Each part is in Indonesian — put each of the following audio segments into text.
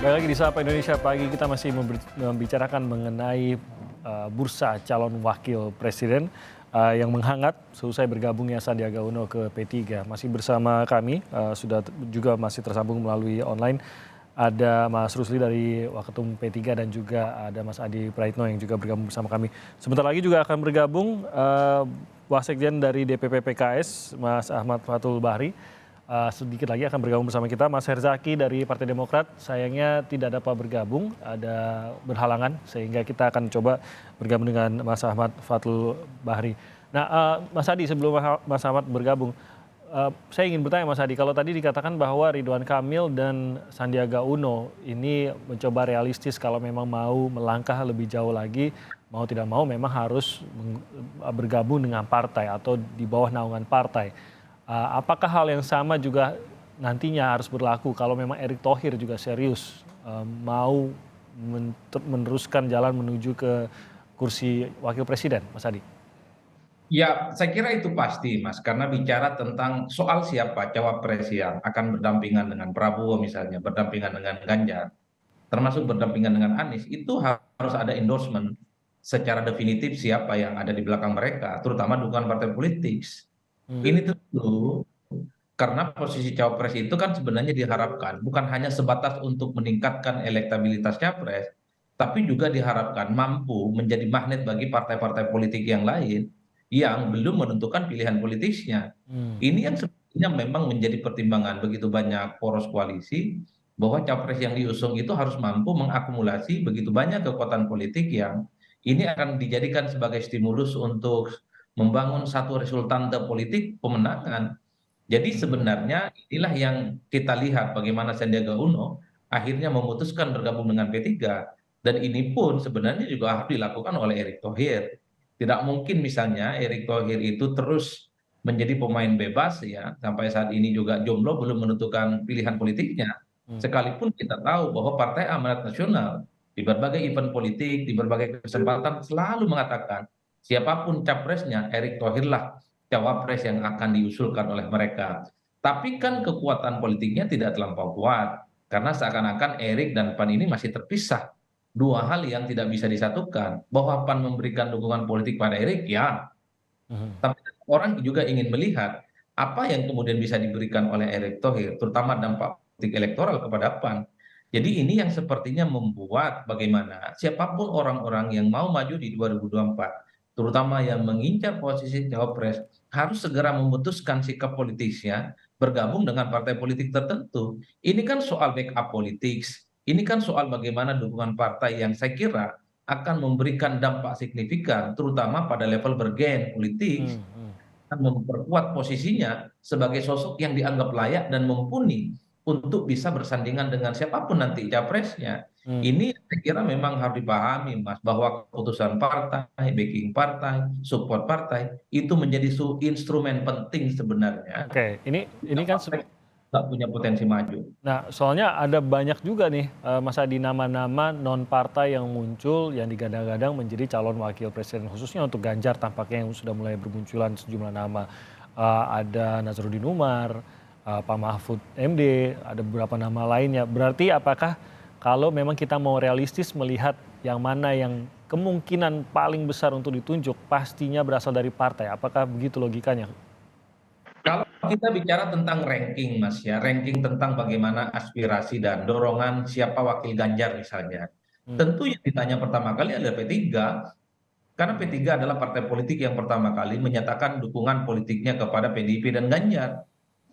Kembali lagi di Sapa Indonesia Pagi, kita masih membicarakan mengenai bursa calon wakil presiden yang menghangat seusai bergabungnya Sandiaga Uno ke P3. Masih bersama kami, juga masih tersambung melalui online. Ada Mas Rusli dari Waketum P3 dan juga ada Mas Adi Praitno yang juga bergabung bersama kami. Sebentar lagi juga akan bergabung Wasekjen dari DPP PKS, Mas Ahmad Fathul Bahri. Sedikit lagi akan bergabung bersama kita Mas Herzaki dari Partai Demokrat. Sayangnya tidak dapat bergabung, ada berhalangan sehingga kita akan coba bergabung dengan Mas Ahmad Fathul Bahri. Nah, Mas Adi, sebelum Mas Ahmad bergabung, saya ingin bertanya Mas Adi, kalau tadi dikatakan bahwa Ridwan Kamil dan Sandiaga Uno ini mencoba realistis kalau memang mau melangkah lebih jauh lagi, mau tidak mau memang harus bergabung dengan partai atau di bawah naungan partai. Apakah hal yang sama juga nantinya harus berlaku kalau memang Erick Thohir juga serius mau meneruskan jalan menuju ke kursi wakil presiden, Mas Adi? Ya, saya kira itu pasti, Mas, karena bicara tentang soal siapa cawapres yang akan berdampingan dengan Prabowo misalnya, berdampingan dengan Ganjar, termasuk berdampingan dengan Anies, itu harus ada endorsement secara definitif siapa yang ada di belakang mereka, terutama dukungan partai politik. Ini tentu karena posisi cawapres itu kan sebenarnya diharapkan bukan hanya sebatas untuk meningkatkan elektabilitas capres, tapi juga diharapkan mampu menjadi magnet bagi partai-partai politik yang lain yang belum menentukan pilihan politisnya. Hmm. Ini yang sebenarnya memang menjadi pertimbangan begitu banyak poros koalisi bahwa capres yang diusung itu harus mampu mengakumulasi begitu banyak kekuatan politik yang ini akan dijadikan sebagai stimulus untuk membangun satu resultante politik pemenangan. Jadi sebenarnya inilah yang kita lihat bagaimana Sandiaga Uno akhirnya memutuskan bergabung dengan P3 dan ini pun sebenarnya juga harus dilakukan oleh Erick Thohir. Tidak mungkin misalnya Erick Thohir itu terus menjadi pemain bebas ya sampai saat ini juga jomblo belum menentukan pilihan politiknya. Sekalipun kita tahu bahwa Partai Amanat Nasional di berbagai event politik, di berbagai kesempatan selalu mengatakan siapapun capresnya Erick Thohir lah cawapres yang akan diusulkan oleh mereka. Tapi kan kekuatan politiknya tidak terlampau kuat karena seakan-akan Erik dan PAN ini masih terpisah. Dua hal yang tidak bisa disatukan. Bahwa PAN memberikan dukungan politik pada Erik, ya. Mhm. Tapi orang juga ingin melihat apa yang kemudian bisa diberikan oleh Erick Thohir, terutama dampak politik elektoral kepada PAN. Jadi ini yang sepertinya membuat bagaimana siapapun orang-orang yang mau maju di 2024, terutama yang mengincar posisi cawapres, harus segera memutuskan sikap politisnya bergabung dengan partai politik tertentu. Ini kan soal backup politik, ini kan soal bagaimana dukungan partai yang saya kira akan memberikan dampak signifikan, terutama pada level bergen politik, Hmm. Hmm. akan memperkuat posisinya sebagai sosok yang dianggap layak dan mumpuni untuk bisa bersandingan dengan siapapun nanti capresnya. Hmm. Ini saya kira memang harus dipahami, Mas, bahwa keputusan partai, backing partai, support partai itu menjadi instrumen penting sebenarnya. Oke, ini kan Partai nggak punya potensi maju. nah, soalnya ada banyak juga nih, Mas Adi, nama-nama non partai yang muncul yang digadang-gadang menjadi calon wakil presiden, khususnya untuk Ganjar tampaknya yang sudah mulai bermunculan sejumlah nama. Ada Nazarudin Umar, Pak Mahfud MD, ada beberapa nama lainnya. Berarti apakah kalau memang kita mau realistis melihat yang mana yang kemungkinan paling besar untuk ditunjuk pastinya berasal dari partai, apakah begitu logikanya? Kalau kita bicara tentang ranking, Mas ya, ranking tentang bagaimana aspirasi dan dorongan siapa wakil Ganjar misalnya. Hmm. Tentu yang ditanya pertama kali adalah P3, karena P3 adalah partai politik yang pertama kali menyatakan dukungan politiknya kepada PDIP dan Ganjar.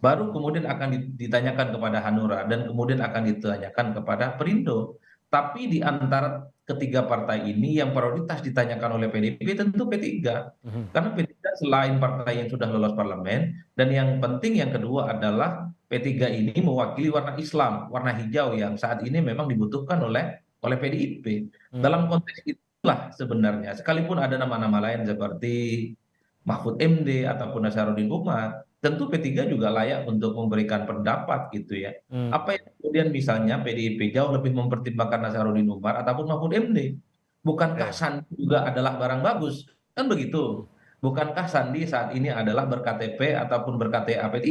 Baru kemudian akan ditanyakan kepada Hanura dan kemudian akan ditanyakan kepada Perindo. Tapi di antara ketiga partai ini yang prioritas ditanyakan oleh PDIP tentu P3. Mhm. Karena P3 selain partai yang sudah lolos parlemen dan yang penting yang kedua adalah P3 ini mewakili warna Islam, warna hijau yang saat ini memang dibutuhkan oleh PDIP. Hmm. Dalam konteks itulah sebenarnya sekalipun ada nama-nama lain seperti Mahfud MD ataupun Nasaruddin Umar, tentu P3 juga layak untuk memberikan pendapat gitu ya. Hmm. Apa yang kemudian misalnya PDIP jauh lebih mempertimbangkan Nasaruddin Umar ataupun Mahfud MD? Bukankah Oke. Sandi juga adalah barang bagus? Kan begitu. Bukankah Sandi saat ini adalah ber-KTP ataupun ber-KTA P3?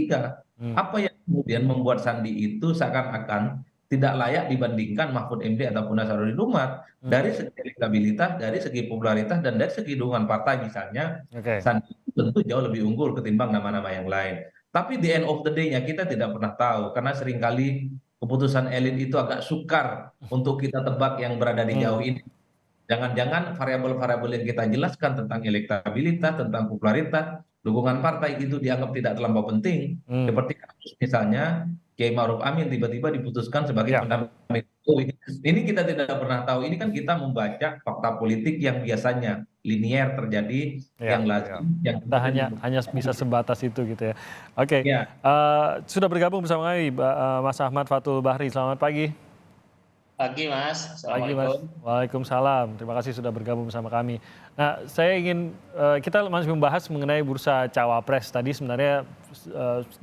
Hmm. Apa yang kemudian membuat Sandi itu seakan-akan tidak layak dibandingkan Mahfud MD ataupun Nasaruddin Umar Hmm, dari segi elektabilitas, dari segi popularitas, dan dari segi dukungan partai misalnya. oke. Sandi tentu jauh lebih unggul ketimbang nama-nama yang lain. Tapi di end of the day-nya kita tidak pernah tahu karena seringkali keputusan elit itu agak sukar untuk kita tebak yang berada di jauh Hmm, ini. Jangan-jangan variabel-variabel yang kita jelaskan tentang elektabilitas, tentang popularitas, dukungan partai itu dianggap tidak terlampau penting. hmm, Seperti kasus misalnya Kiai Ma'ruf Amin tiba-tiba diputuskan sebagai ya, pendamping Jokowi. Ini kita tidak pernah tahu. Ini kan kita membaca fakta politik yang biasanya linier terjadi, ya, yang ya. lazim, yang Kita kemudian hanya bisa sebatas itu gitu ya. Oke, ya. sudah bergabung bersama kami Mas Ahmad Fathul Bahri. Selamat pagi. Pagi Mas, Pagi Mas, Assalamualaikum. waalaikumsalam. Terima kasih sudah bergabung bersama kami. Nah, saya ingin kita masih membahas mengenai bursa cawapres tadi sebenarnya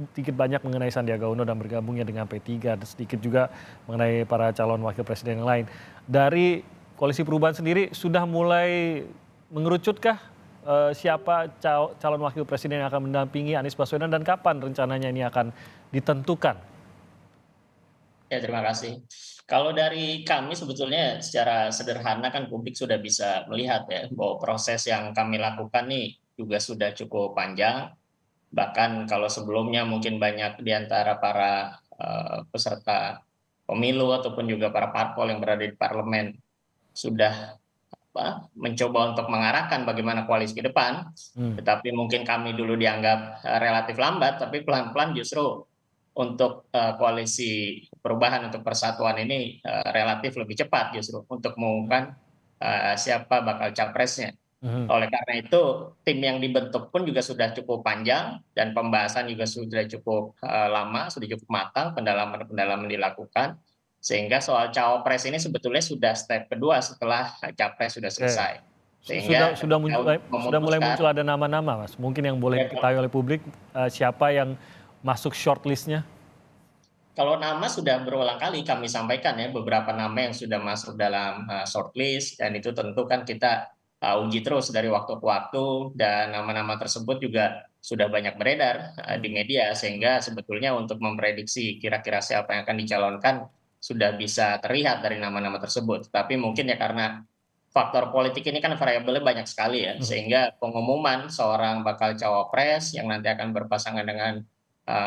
sedikit banyak mengenai Sandiaga Uno dan bergabungnya dengan P3 dan sedikit juga mengenai para calon wakil presiden yang lain. Dari Koalisi Perubahan sendiri sudah mulai mengerucutkah siapa calon wakil presiden yang akan mendampingi Anies Baswedan dan kapan rencananya ini akan ditentukan? Ya, terima kasih. Kalau dari kami sebetulnya secara sederhana kan publik sudah bisa melihat ya bahwa proses yang kami lakukan nih juga sudah cukup panjang. Bahkan kalau sebelumnya mungkin banyak di antara para peserta pemilu ataupun juga para parpol yang berada di parlemen sudah mencoba untuk mengarahkan bagaimana koalisi ke depan, Hmm, tetapi mungkin kami dulu dianggap relatif lambat, tapi pelan-pelan justru untuk koalisi perubahan untuk persatuan ini relatif lebih cepat justru untuk mengumumkan siapa bakal capresnya. mhm. Oleh karena itu, tim yang dibentuk pun juga sudah cukup panjang dan pembahasan juga sudah cukup lama, sudah cukup matang, pendalaman-pendalaman dilakukan. Sehingga soal cawapres ini sebetulnya sudah step kedua setelah capres sudah Oke. selesai. Sudah Sehingga ketika untuk sudah mulai muncul memutuskan, ada nama-nama, Mas. Mungkin yang boleh ya, diketahui oleh publik siapa yang masuk shortlist-nya? kalau nama sudah berulang kali kami sampaikan ya, beberapa nama yang sudah masuk dalam shortlist, dan itu tentu kan kita uji terus dari waktu ke waktu, dan nama-nama tersebut juga sudah banyak beredar di Hmm, media, hmm, sehingga sebetulnya untuk memprediksi kira-kira siapa yang akan dicalonkan sudah bisa terlihat dari nama-nama tersebut. Tapi mungkin ya karena faktor politik ini kan variabelnya banyak sekali ya, mhm, sehingga pengumuman seorang bakal cawapres yang nanti akan berpasangan dengan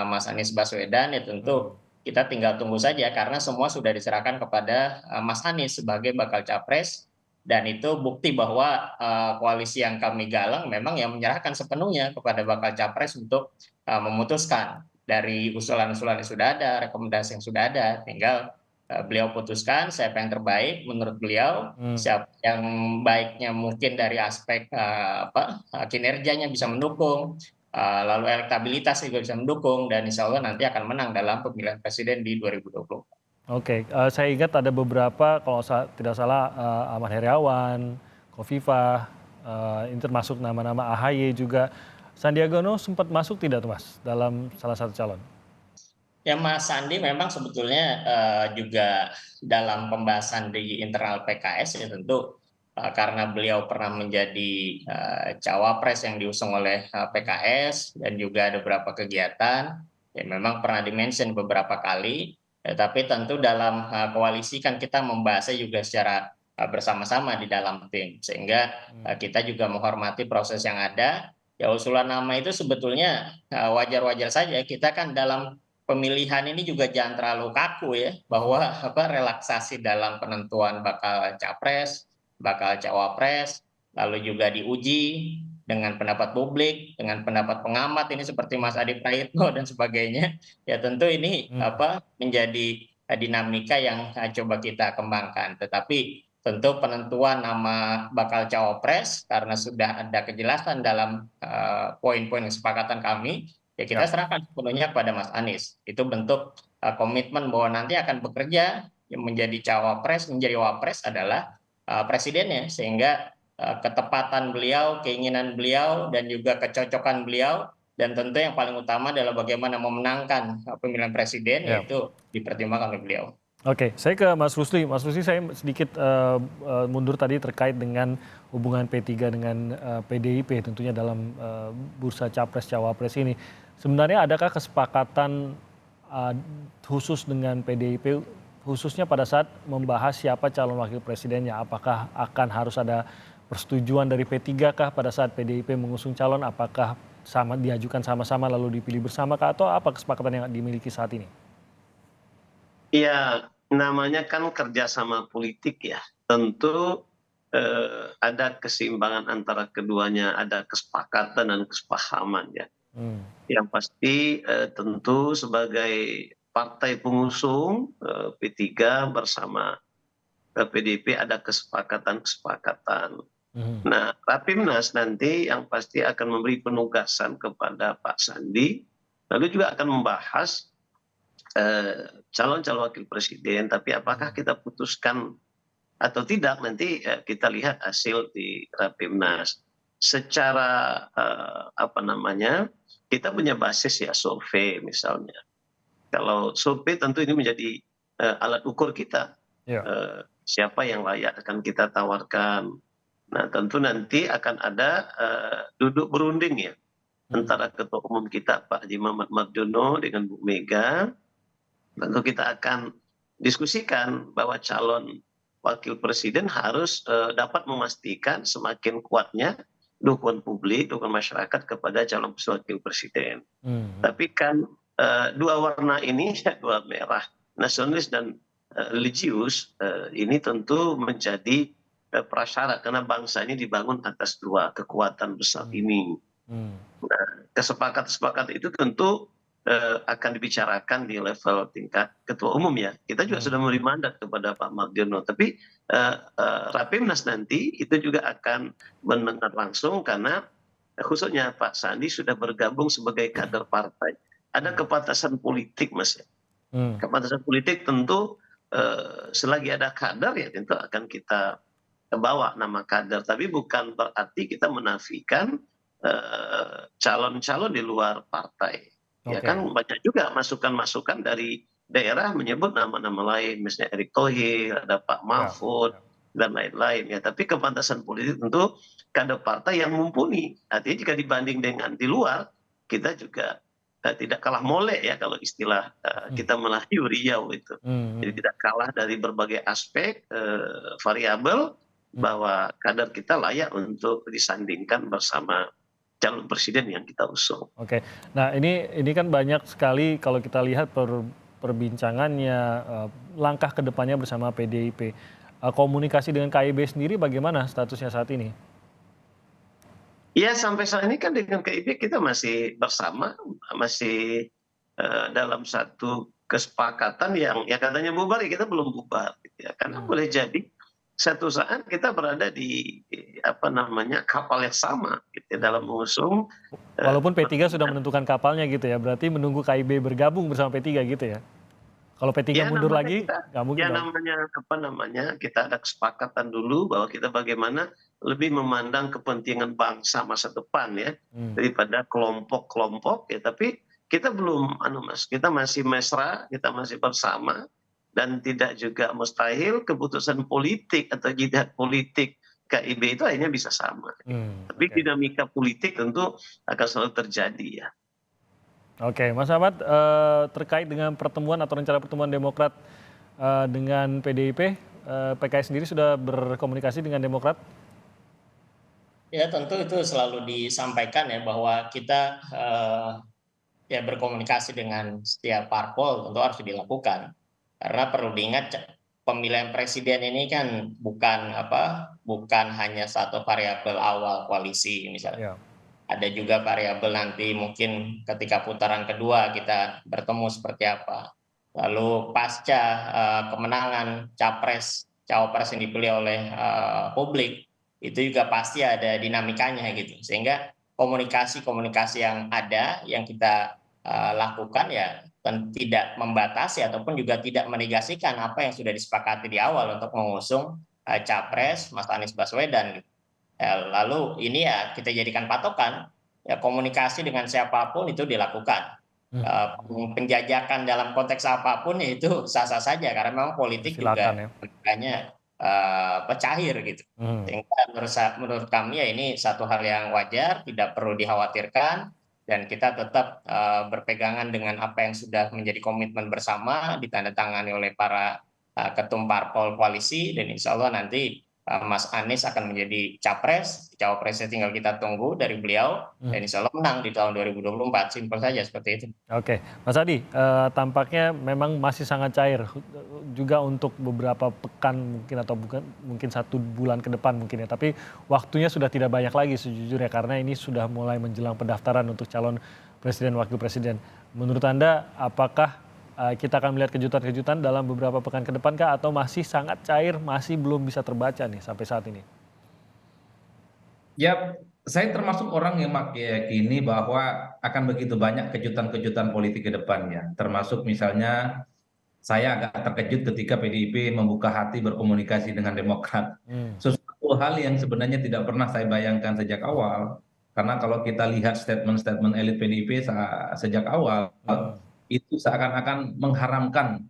Mas Anies Baswedan ya mhm. tentu kita tinggal tunggu saja karena semua sudah diserahkan kepada Mas Anies sebagai bakal capres, dan itu bukti bahwa koalisi yang kami galang memang yang menyerahkan sepenuhnya kepada bakal capres untuk memutuskan dari usulan-usulan yang sudah ada, rekomendasi yang sudah ada, tinggal beliau putuskan siapa yang terbaik menurut beliau, Hmm. siapa yang baiknya mungkin dari aspek kinerjanya bisa mendukung, lalu elektabilitas juga bisa mendukung, dan insya Allah nanti akan menang dalam pemilihan presiden di 2024. Oke, saya ingat ada beberapa kalau tidak salah Ahmad Heriawan, Khofifah, ini termasuk nama-nama AHY juga. Sandiaga Uno sempat masuk tidak tuh Mas dalam salah satu calon? Ya, Mas Sandi memang sebetulnya juga dalam pembahasan di internal PKS ya tentu karena beliau pernah menjadi cawapres yang diusung oleh PKS dan juga ada beberapa kegiatan, ya memang pernah dimention beberapa kali, tapi tentu dalam koalisi kan kita membahasnya juga secara bersama-sama di dalam tim, sehingga Hmm. kita juga menghormati proses yang ada. Ya, usulan nama itu sebetulnya wajar-wajar saja, kita kan dalam pemilihan ini juga jangan terlalu kaku ya, bahwa relaksasi dalam penentuan bakal capres, bakal cawapres, lalu juga diuji dengan pendapat publik, dengan pendapat pengamat ini seperti Mas Hmm. Adi Praitno dan sebagainya. Ya tentu ini Hmm. menjadi dinamika yang coba kita kembangkan. Tetapi tentu penentuan nama bakal cawapres karena sudah ada kejelasan dalam poin-poin kesepakatan kami, ya kita Ya. serahkan sepenuhnya kepada Mas Anies. Itu bentuk komitmen bahwa nanti akan bekerja yang menjadi cawapres, menjadi wapres adalah presidennya, sehingga ketepatan beliau, keinginan beliau, dan juga kecocokan beliau, dan tentu yang paling utama adalah bagaimana memenangkan pemilihan presiden, Ya. yaitu dipertimbangkan oleh beliau. Oke, saya ke Mas Rusli. Mas Rusli, saya sedikit mundur tadi terkait dengan hubungan P3 dengan PDIP tentunya dalam bursa capres-cawapres ini. Sebenarnya adakah kesepakatan khusus dengan PDIP khususnya pada saat membahas siapa calon wakil presidennya. Apakah akan harus ada persetujuan dari P3 kah pada saat PDIP mengusung calon? Apakah sama diajukan sama-sama lalu dipilih bersama kah? Atau apa kesepakatan yang dimiliki saat ini? Ya, namanya kan kerjasama politik ya. Tentu ada keseimbangan antara keduanya, ada kesepakatan dan kesepahaman ya. Hmm. Yang pasti tentu sebagai partai pengusung P3 bersama PDIP ada kesepakatan-kesepakatan. Mhm. Nah, Rapimnas nanti yang pasti akan memberi penugasan kepada Pak Sandi, lalu juga akan membahas calon-calon wakil presiden, tapi apakah kita putuskan atau tidak nanti kita lihat hasil di Rapimnas. Secara apa namanya, kita punya basis ya survei misalnya. Kalau survei tentu ini menjadi alat ukur kita. Ya. Siapa yang layak akan kita tawarkan. Nah, tentu nanti akan ada duduk berunding ya antara ketua umum kita Pak Haji Mamat Mardiono dengan Bu Mega. Tentu kita akan diskusikan bahwa calon wakil presiden harus dapat memastikan semakin kuatnya dukungan publik, dukungan masyarakat kepada calon wakil presiden. Tapi kan dua warna ini, dua merah, nasionalis dan religius, ini tentu menjadi prasyarat karena bangsa ini dibangun atas dua kekuatan besar ini. Nah, kesepakatan itu tentu akan dibicarakan di level tingkat ketua umum ya. Kita juga sudah memberi mandat kepada Pak Mardiono, tapi Rapimnas nanti itu juga akan mendengar langsung karena khususnya Pak Sandi sudah bergabung sebagai kader partai. Ada kepantasan politik, Mas. Kepantasan politik tentu selagi ada kader ya tentu akan kita bawa nama kader, tapi bukan berarti kita menafikan calon-calon di luar partai. Ya kan banyak juga masukan-masukan dari daerah menyebut nama-nama lain, misalnya Erick Thohir, ada Pak Mahfud, dan lain-lain ya. Tapi kepantasan politik tentu kader partai yang mumpuni. Artinya jika dibanding dengan di luar, kita juga tidak kalah molek ya kalau istilah kita Melayu Riau itu. Jadi tidak kalah dari berbagai aspek variabel bahwa kader kita layak untuk disandingkan bersama calon presiden yang kita usung. Oke, nah ini kan banyak sekali kalau kita lihat perbincangannya, langkah ke depannya bersama PDIP. Komunikasi dengan KIB sendiri bagaimana statusnya saat ini? Ya sampai saat ini kan dengan KIB kita masih bersama, masih dalam satu kesepakatan yang ya katanya bubar ya kita belum bubar. Gitu ya. Karena boleh jadi satu saat kita berada di apa namanya kapal yang sama gitu, dalam mengusung. Walaupun P3 sudah menentukan kapalnya gitu ya, berarti menunggu KIB bergabung bersama P3 gitu ya? Kalau P3 ya, mundur lagi, nggak mungkin ya dong. namanya apa namanya kita ada kesepakatan dulu bahwa kita bagaimana lebih memandang kepentingan bangsa masa depan ya daripada kelompok-kelompok ya. Tapi kita belum Mas, kita masih mesra, kita masih bersama. Dan tidak juga mustahil keputusan politik atau jihad politik KIB itu akhirnya bisa sama. Tapi dinamika politik tentu akan selalu terjadi ya. Oke, Mas Ahmad, terkait dengan pertemuan atau rencana pertemuan Demokrat dengan PDIP, PKS sendiri sudah berkomunikasi dengan Demokrat? Ya tentu itu selalu disampaikan ya bahwa kita ya berkomunikasi dengan setiap parpol tentu harus dilakukan. Karena perlu diingat pemilihan presiden ini kan bukan hanya satu variabel awal koalisi misalnya. Ada juga variabel nanti mungkin ketika putaran kedua kita bertemu seperti apa. Lalu pasca kemenangan cawapres yang dipilih oleh publik itu juga pasti ada dinamikanya gitu. Sehingga komunikasi yang ada yang kita lakukan ya tidak membatasi ataupun juga tidak menegasikan apa yang sudah disepakati di awal untuk mengusung capres Mas Anies Baswedan. Lalu ini ya kita jadikan patokan ya komunikasi dengan siapapun itu dilakukan. Penjajakan dalam konteks apapun ya itu sah-sah saja karena memang politik juga makanya cair gitu. Sehingga menurut kami ya ini satu hal yang wajar, tidak perlu dikhawatirkan. Dan kita tetap berpegangan dengan apa yang sudah menjadi komitmen bersama ditandatangani oleh para ketum parpol koalisi, dan insya Allah nanti Mas Anies akan menjadi capres, cawapresnya tinggal kita tunggu dari beliau, dan insya Allah menang di tahun 2024. Simpel saja seperti itu. Oke, Mas Adi, tampaknya memang masih sangat cair juga untuk beberapa pekan mungkin atau mungkin 1 bulan ke depan mungkin ya. Tapi waktunya sudah tidak banyak lagi sejujurnya karena ini sudah mulai menjelang pendaftaran untuk calon presiden wakil presiden. Menurut Anda, apakah kita akan melihat kejutan-kejutan dalam beberapa pekan ke depan kah atau masih sangat cair, masih belum bisa terbaca nih sampai saat ini? Ya, saya termasuk orang yang meyakini bahwa akan begitu banyak kejutan-kejutan politik ke depannya. Termasuk misalnya saya agak terkejut ketika PDIP membuka hati berkomunikasi dengan Demokrat. Sesuatu hal yang sebenarnya tidak pernah saya bayangkan sejak awal. Karena kalau kita lihat statement-statement elit PDIP sejak awal, itu seakan-akan mengharamkan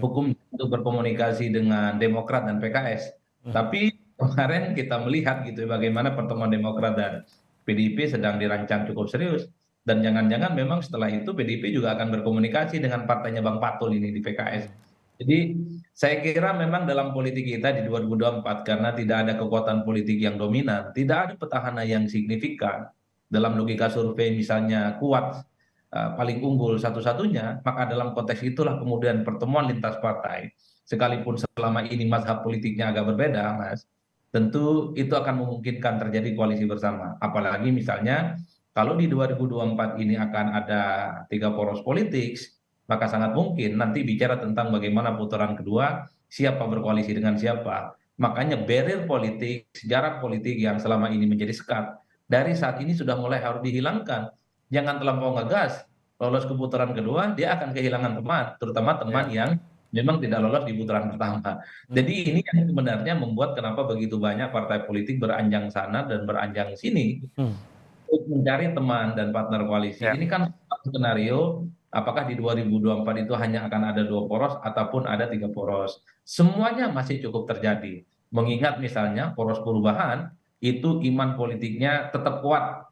hukum untuk berkomunikasi dengan Demokrat dan PKS. Tapi kemarin kita melihat gitu ya, bagaimana pertemuan Demokrat dan PDIP sedang dirancang cukup serius. Dan jangan-jangan memang setelah itu PDIP juga akan berkomunikasi dengan partainya Bang Patul ini di PKS. Jadi saya kira memang dalam politik kita di 2024 karena tidak ada kekuatan politik yang dominan, tidak ada petahana yang signifikan dalam logika survei misalnya kuat paling unggul satu-satunya, maka dalam konteks itulah kemudian pertemuan lintas partai, sekalipun selama ini mazhab politiknya agak berbeda, Mas, tentu itu akan memungkinkan terjadi koalisi bersama. Apalagi misalnya kalau di 2024 ini akan ada 3 poros politik, maka sangat mungkin nanti bicara tentang bagaimana putaran kedua, siapa berkoalisi dengan siapa. Makanya barrier politik, jarak politik yang selama ini menjadi sekat, dari saat ini sudah mulai harus dihilangkan. Jangan terlampau ngegas, lolos ke putaran kedua, dia akan kehilangan teman, terutama teman yang memang tidak lolos di putaran pertama. Jadi ini yang sebenarnya membuat kenapa begitu banyak partai politik beranjang sana dan beranjang sini untuk mencari teman dan partner koalisi. Ini kan skenario apakah di 2024 itu hanya akan ada 2 poros ataupun ada 3 poros. Semuanya masih cukup terjadi. Mengingat misalnya poros perubahan itu iman politiknya tetap kuat.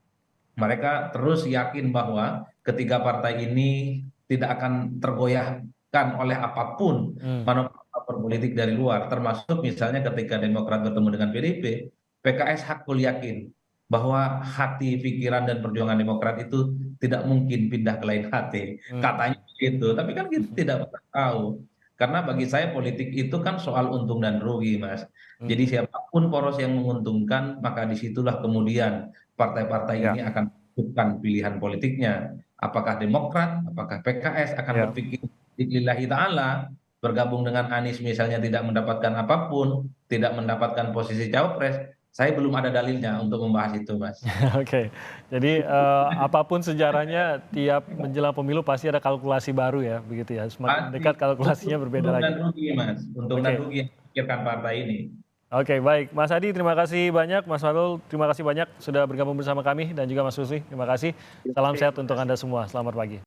Mereka terus yakin bahwa ketiga partai ini tidak akan tergoyahkan oleh apapun manuver politik dari luar, termasuk misalnya ketika Demokrat bertemu dengan PDIP, PKS hakul yakin bahwa hati, pikiran, dan perjuangan Demokrat itu tidak mungkin pindah ke lain hati. Katanya begitu, tapi kan kita tidak pernah tahu. Karena bagi saya politik itu kan soal untung dan rugi, Mas. Jadi siapapun poros yang menguntungkan, maka disitulah kemudian partai-partai ini akan menentukan pilihan politiknya. Apakah Demokrat, apakah PKS akan berpikir lillahi ta'ala, bergabung dengan Anies misalnya tidak mendapatkan apapun, tidak mendapatkan posisi cawapres, saya belum ada dalilnya untuk membahas itu, Mas. Oke, jadi apapun sejarahnya tiap menjelang pemilu pasti ada kalkulasi baru ya, begitu ya. Semakin dekat kalkulasinya berbeda lagi. Untung dan rugi, Mas. Untung dan rugi yang dipikirkan partai ini. Oke, baik. Mas Adi, terima kasih banyak. Mas Falul, terima kasih banyak sudah bergabung bersama kami. Dan juga Mas Rusli, terima kasih. Salam sehat untuk Anda semua. Selamat pagi.